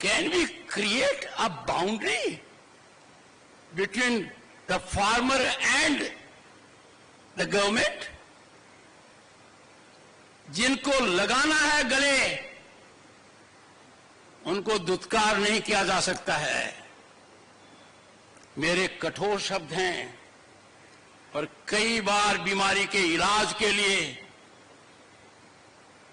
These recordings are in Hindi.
Can we create a boundary between the farmer and the government? जिनको लगाना है गले, उनको दुत्कार नहीं किया जा सकता है। मेरे कठोर शब्द हैं और कई बार बीमारी के इलाज के लिए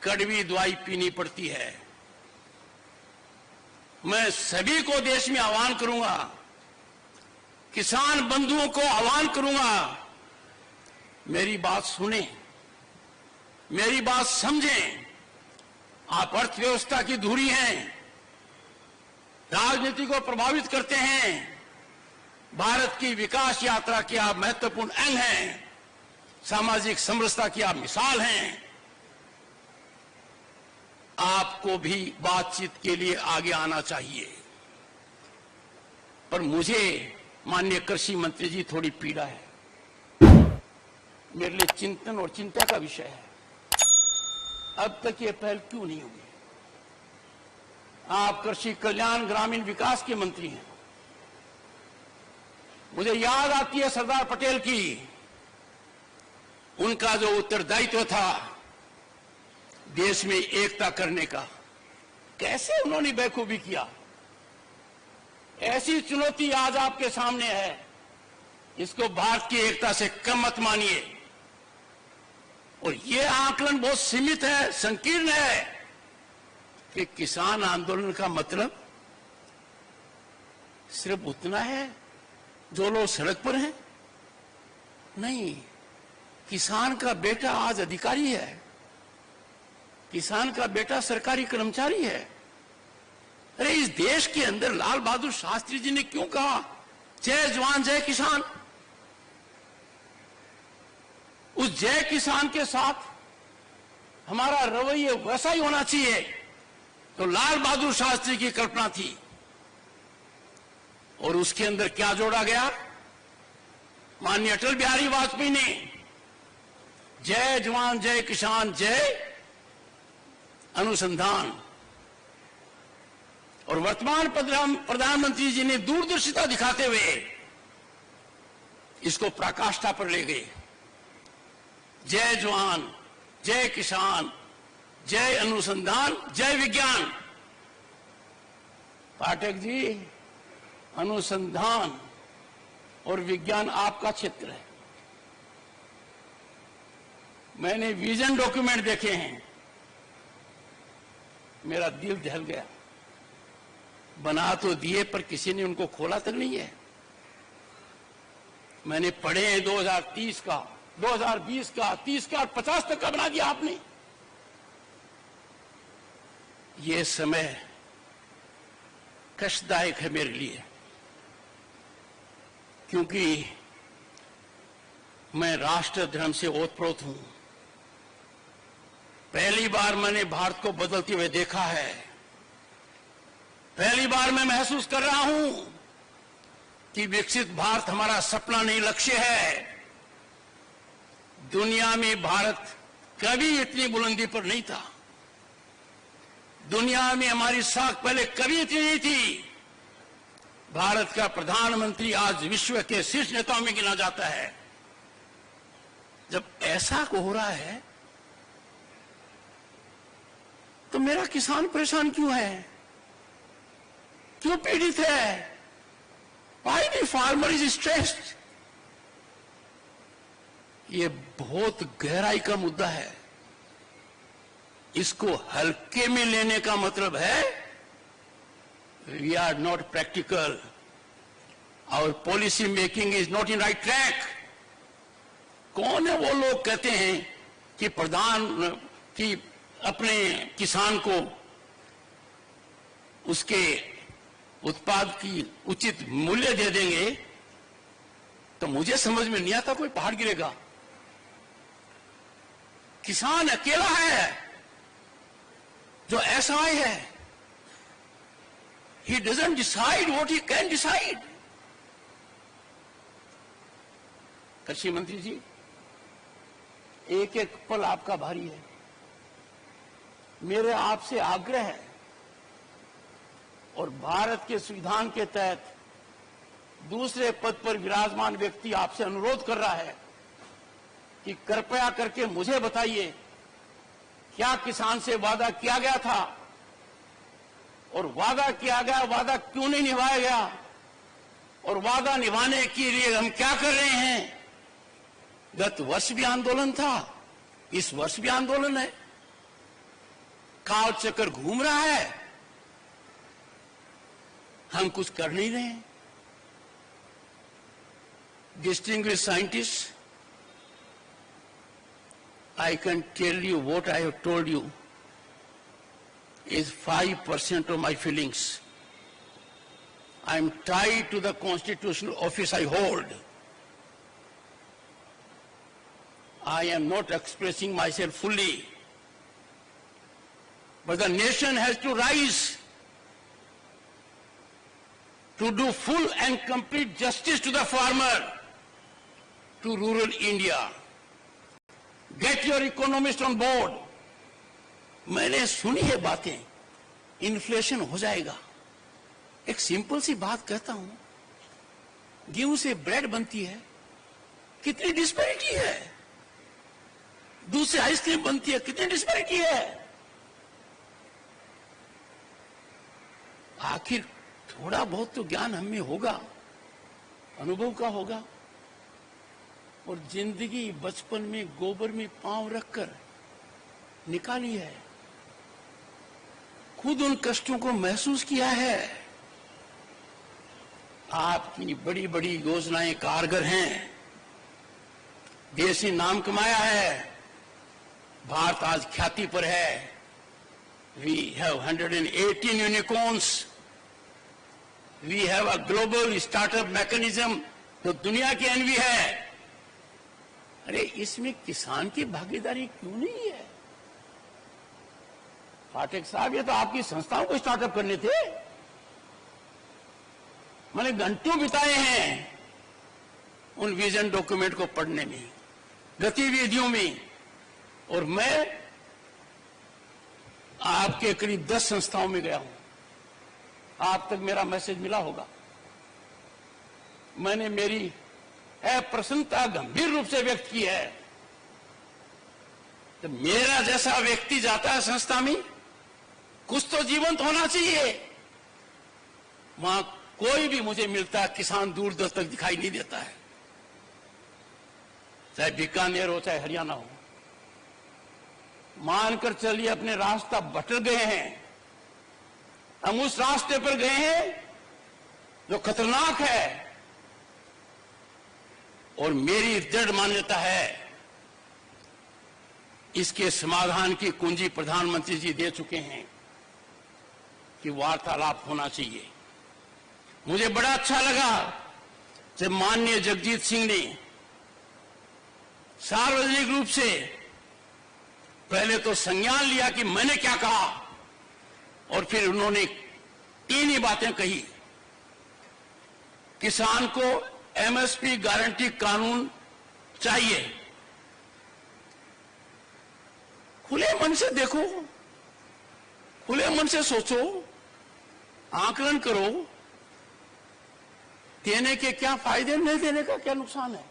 कड़वी दवाई पीनी पड़ती है। मैं सभी को देश में आह्वान करूंगा, किसान बंधुओं को आह्वान करूंगा, मेरी बात सुने, मेरी बात समझें। आप अर्थव्यवस्था की धुरी हैं, राजनीति को प्रभावित करते हैं, भारत की विकास यात्रा के आप महत्वपूर्ण अंग हैं, सामाजिक समरसता की आप मिसाल हैं। आपको भी बातचीत के लिए आगे आना चाहिए। पर मुझे माननीय कृषि मंत्री जी थोड़ी पीड़ा है, मेरे लिए चिंतन और चिंता का विषय है। अब तक ये पहल क्यों नहीं हुई? आप कृषि कल्याण ग्रामीण विकास के मंत्री हैं। मुझे याद आती है सरदार पटेल की, उनका जो उत्तरदायित्व था देश में एकता करने का, कैसे उन्होंने बेखूबी किया। ऐसी चुनौती आज आपके सामने है, इसको भारत की एकता से कम मत मानिए। और यह आकलन बहुत सीमित है, संकीर्ण है कि किसान आंदोलन का मतलब सिर्फ उतना है जो लोग सड़क पर हैं। नहीं, किसान का बेटा आज अधिकारी है, किसान का बेटा सरकारी कर्मचारी है। अरे इस देश के अंदर लाल बहादुर शास्त्री जी ने क्यों कहा जय जवान जय किसान? उस जय किसान के साथ हमारा रवैया वैसा ही होना चाहिए तो लाल बहादुर शास्त्री की कल्पना थी। और उसके अंदर क्या जोड़ा गया? माननीय अटल बिहारी वाजपेयी ने जय जवान जय किसान जय अनुसंधान, और वर्तमान प्रधानमंत्री जी ने दूरदर्शिता दिखाते हुए इसको पराकाष्ठा पर ले गए। जय जवान जय किसान जय अनुसंधान जय विज्ञान। पाठक जी, अनुसंधान और विज्ञान आपका क्षेत्र है। मैंने विजन डॉक्यूमेंट देखे हैं, मेरा दिल दहल गया। बना तो दिए पर किसी ने उनको खोला तक नहीं है। मैंने पढ़े हैं 2030 का, 2020 का, 30 का, 50 तक का बना दिया आपने। ये समय कष्टदायक है मेरे लिए, क्योंकि मैं राष्ट्र धर्म से ओतप्रोत हूं। पहली बार मैंने भारत को बदलते हुए देखा है। पहली बार मैं महसूस कर रहा हूं कि विकसित भारत हमारा सपना नहीं, लक्ष्य है। दुनिया में भारत कभी इतनी बुलंदी पर नहीं था। दुनिया में हमारी साख पहले कभी इतनी नहीं थी। भारत का प्रधानमंत्री आज विश्व के शीर्ष नेताओं में गिना जाता है। जब ऐसा हो रहा है तो मेरा किसान परेशान क्यों है, क्यों पीड़ित है? Why the farmer is stressed? ये बहुत गहराई का मुद्दा है। इसको हल्के में लेने का मतलब है we are not practical, our policy making is not in right track। कौन है वो लोग कहते हैं कि कि अपने किसान को उसके उत्पाद की उचित मूल्य दे देंगे? तो मुझे समझ में नहीं आता कोई पहाड़ गिरेगा। किसान अकेला है जो SI है। He doesn't decide what he can decide। कृषि मंत्री जी, एक एक पल आपका भारी है। मेरे आपसे आग्रह है और भारत के संविधान के तहत दूसरे पद पर विराजमान व्यक्ति आपसे अनुरोध कर रहा है कि कृपया करके मुझे बताइए, क्या किसान से वादा किया गया था और वादा किया गया वादा क्यों नहीं निभाया गया, और वादा निभाने के लिए हम क्या कर रहे हैं। गत वर्ष भी आंदोलन था, इस वर्ष भी आंदोलन है, काल चक्कर घूम रहा है, हम कुछ कर नहीं रहे हैं। Distinguished scientists, I can tell you what I have told you is 5% of my feelings. I am tied to the constitutional office I hold. I am not expressing myself fully. But the nation has to rise to do full and complete justice to the farmer, to rural India. Get your economists on board. मैंने सुनी है बातें, इन्फ्लेशन हो जाएगा। एक सिंपल सी बात कहता हूं, गेहूं से ब्रेड बनती है, कितनी डिस्पैरिटी है। दूध से आइसक्रीम बनती है, कितनी डिस्पैरिटी है। आखिर थोड़ा बहुत तो ज्ञान हम में होगा, अनुभव का होगा। और जिंदगी बचपन में गोबर में पांव रखकर निकाली है, खुद उन कष्टों को महसूस किया है। आपकी बड़ी बड़ी योजनाएं कारगर हैं, देश ने नाम कमाया है, भारत आज ख्याति पर है। We have 118 unicorns, we have a global startup mechanism, तो दुनिया की एनवी है। अरे इसमें किसान की भागीदारी क्यों नहीं है। पाठक साहब, ये तो आपकी संस्थाओं को स्टार्टअप करने थे। मैंने घंटों बिताए हैं उन विजन डॉक्यूमेंट को पढ़ने में, गतिविधियों में, और मैं आपके करीब 10 संस्थाओं में गया हूं। आप तक मेरा मैसेज मिला होगा। मैंने मेरी प्रसन्नता गंभीर रूप से व्यक्त की है। तो मेरा जैसा व्यक्ति जाता है संस्था में, कुछ तो जीवंत होना चाहिए। वहां कोई भी मुझे मिलता है, किसान दूर दूर तक दिखाई नहीं देता है, चाहे बीकानेर हो चाहे हरियाणा हो। मानकर चलिए अपने रास्ता भटक गए हैं, हम उस रास्ते पर गए हैं जो खतरनाक है। और मेरी दृढ़ मान्यता है इसके समाधान की कुंजी प्रधानमंत्री जी दे चुके हैं कि वार्तालाप होना चाहिए। मुझे बड़ा अच्छा लगा जब माननीय जगजीत सिंह ने सार्वजनिक रूप से पहले तो संज्ञान लिया कि मैंने क्या कहा, और फिर उन्होंने 3 ही बातें कही। किसान को एमएसपी गारंटी कानून चाहिए। खुले मन से देखो, खुले मन से सोचो, आकलन करो, देने के क्या फायदे, नहीं देने का क्या नुकसान है।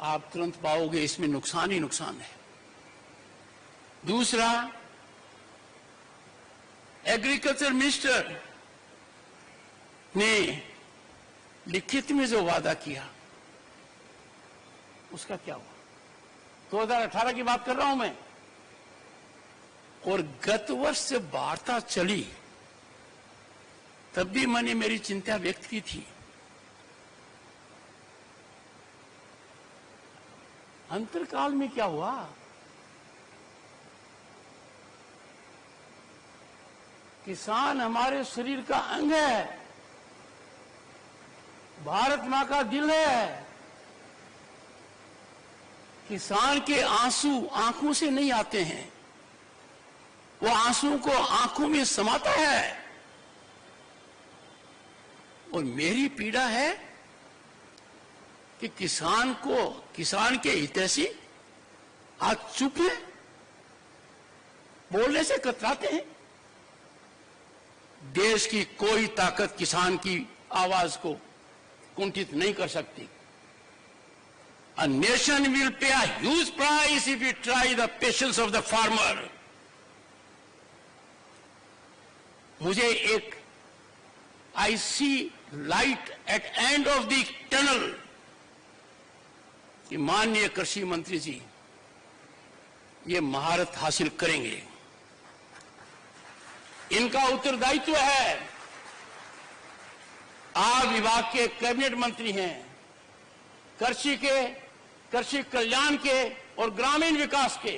आप तुरंत पाओगे इसमें नुकसान ही नुकसान है। दूसरा, एग्रीकल्चर मिनिस्टर ने लिखित में जो वादा किया उसका क्या हुआ। 2018 की बात कर रहा हूं मैं, और गत वर्ष जब वार्ता चली तब भी मैंने मेरी चिंता व्यक्त की थी। अंतरकाल में क्या हुआ। किसान हमारे शरीर का अंग है, भारत मां का दिल है। किसान के आंसू आंखों से नहीं आते हैं, वो आंसू को आंखों में समाता है। और मेरी पीड़ा है कि किसान के हितैषी आज चुप है, बोलने से कतराते हैं। देश की कोई ताकत किसान की आवाज को कुंठित नहीं कर सकती। A nation will pay a huge price if we try the patience of the farmer. मुझे एक I see light at end of the tunnel कि माननीय कृषि मंत्री जी ये महारत हासिल करेंगे। इनका उत्तरदायित्व है, आप विभाग के कैबिनेट मंत्री हैं, कृषि के, कृषि कल्याण के और ग्रामीण विकास के।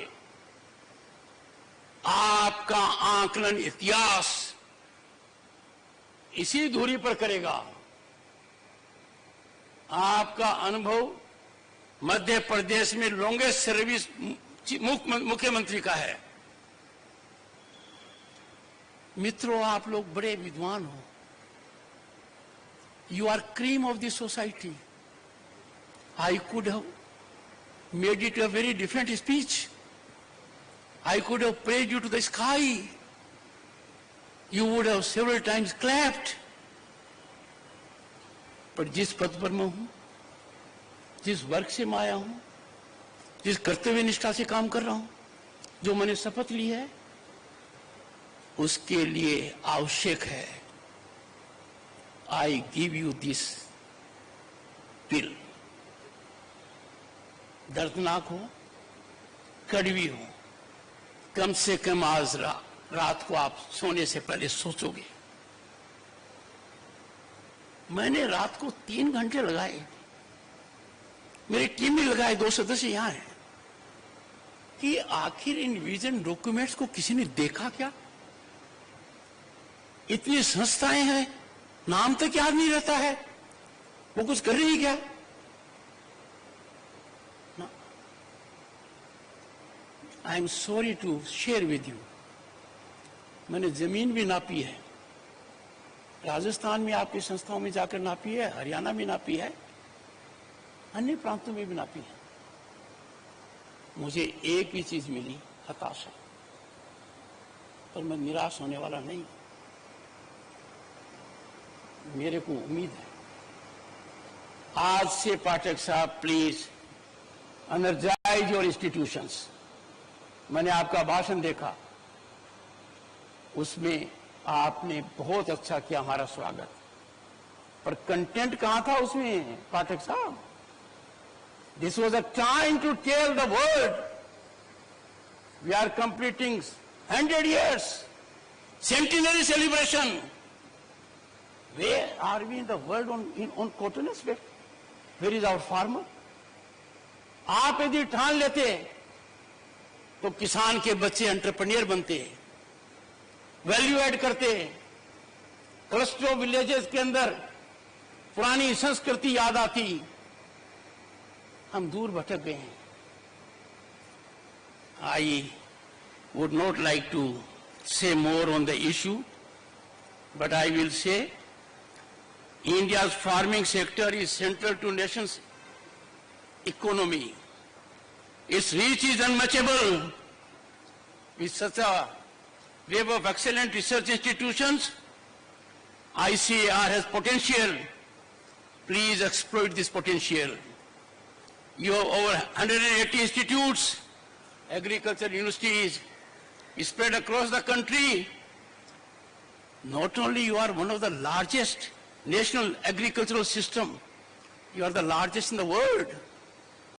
आपका आकलन इतिहास इसी धुरी पर करेगा। आपका अनुभव मध्य प्रदेश में लॉन्गेस्ट सर्विस मुख्यमंत्री का है। मित्रों, आप लोग बड़े विद्वान हो। You are cream of the society. I could have made it a very different speech. I could have praised you to the sky. You would have several times clapped. पर जिस पद पर मैं हूं, जिस वर्ग से मैं आया हूं, जिस कर्तव्य निष्ठा से काम कर रहा हूं, जो मैंने शपथ ली है, उसके लिए आवश्यक है I give you this pill. दर्दनाक हो, कड़वी हो, कम से कम आज रात को आप सोने से पहले सोचोगे। मैंने रात को 3 घंटे लगाए, मेरी टीम ने लगाए, 2 सदस्य यहां हैं, कि आखिर इन विजन डॉक्यूमेंट्स को किसी ने देखा क्या? इतनी संस्थाएं हैं, नाम तक याद नहीं रहता है, वो कुछ कर रही क्या? I am sorry to share with you, मैंने जमीन भी नापी है, राजस्थान में आपकी संस्थाओं में जाकर नापी है, हरियाणा में नापी है, अन्य प्रांतों में भी नापी है। मुझे एक ही चीज मिली, हताशा। पर मैं निराश होने वाला नहीं। मेरे को उम्मीद है, आज से पाठक साहब प्लीज एनर्जाइज योर इंस्टीट्यूशंस। मैंने आपका भाषण देखा, उसमें आपने बहुत अच्छा किया हमारा स्वागत, पर कंटेंट कहां था उसमें पाठक साहब? This was a time to tell the world we are completing 100 years centenary celebration. Where are we in the world on cotton aspect? Where is our farmer? आप यदि ठान लेते तो किसान के बच्चे एंटरप्रेन्योर बनते, वैल्यू ऐड करते, क्लस्टर विलेजेस के अंदर पुरानी संस्कृति याद आती। हम दूर भटक गए हैं। I would not like to say more on the issue, but I will say India's farming sector is central to nation's economy. Its reach is unmatchable. With such a wave of excellent research institutions, ICAR has potential. Please exploit this potential. You have over 180 institutes, agricultural universities spread across the country. Not only you are one of the largest national agricultural system, you are the largest in the world.